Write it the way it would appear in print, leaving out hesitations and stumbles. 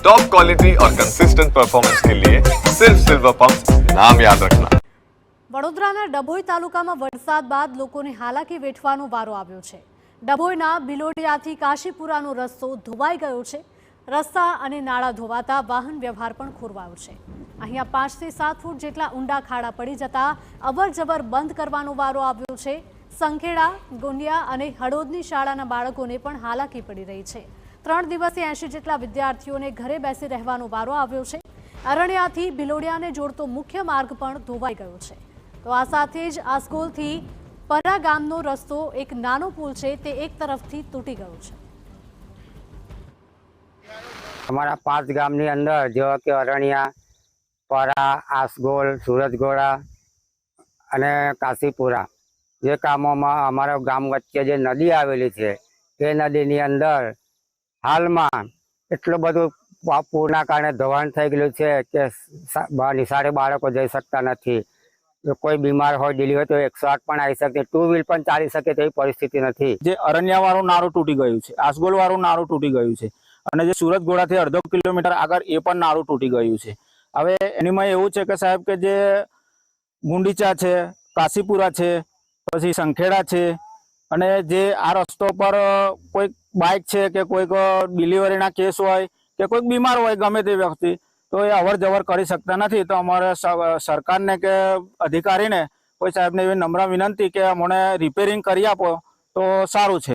Top quality और consistent performance के लिए सिर्फ सिल्वर पंप नाम याद रखना। વડોદરાના ડભોઈ તાલુકામાં વરસાદ બાદ લોકોને હાલાકી વેઠવાનો વારો આવ્યો છે। ડભોઈના બિલોડિયાથી કાશીપુરાનો રસ્તો ધોવાઈ ગયો છે। રસ્તા અને નાળા ધોવાતા વાહન વ્યવહાર પણ ખોરવાયો છે। અહીંયા 5 થી 7 ફૂટ જેટલા ઊંડા ખાડા પડી જતા અવરજવર બંધ કરવાનો વારો આવ્યો છે। સંખેડા, ગોંડિયા અને હળોદની શાળાના બાળકોને પણ હાલાકી પડી રહી છે। 3 દિવસે 80 જેટલા વિદ્યાર્થીઓને ઘરે બેસી રહેવાનો વારો આવ્યો છે। અરણ્યાથી બિલોડિયાને જોડતો મુખ્ય માર્ગ પણ ધોવાઈ ગયો છે। તો આ સાથે જ આસ્કોલથી પરા ગામનો રસ્તો એક નાનો પુલ છે તે એક તરફથી તૂટી ગયો છે। हमारा 5 ગામની અંદર જેવા કે અરણ્યા, પરા, આસગોલ, સુરજગોળા અને કાશીપુરા જે ગામોમાં અમારા ગામ વચ્ચે જે નદી આવેલી છે એ નદીની અંદર હાલમાં એટલું બધું પૂરના કારણે ધોવાણ થઈ ગયેલું છે કે નિશાળે બાળકો જઈ શકતા નથી। કોઈ બીમાર હોય, ડિલિવરી તો 108 પણ આવી શકે, 2 વ્હીલ પણ ચાલી શકે તેવી પરિસ્થિતિ નથી। જે અરણ્યા વાળું નારું તૂટી ગયું છે, આસગોલ વાળું નારું તૂટી ગયું છે અને જે સુરજગોળાથી અડધો કિલોમીટર આગળ એ પણ નારું તૂટી ગયું છે। હવે એનીમાં એવું છે કે સાહેબ કે જે ગુંડીચા છે, કાશીપુરા છે, પછી સંખેડા છે અને જે આ રસ્તો પર કોઈક બાઇક છે કે કોઈક ડિલિવરીના કેસ હોય કે કોઈક બીમાર હોય ગમે તે વ્યક્તિ તો એ અવર જવર કરી શકતા નથી। તો અમારે સરકારને કે અધિકારીને કોઈ સાહેબને એવી નમ્ર વિનંતી કે અમને રિપેરિંગ કરી આપો તો સારું છે।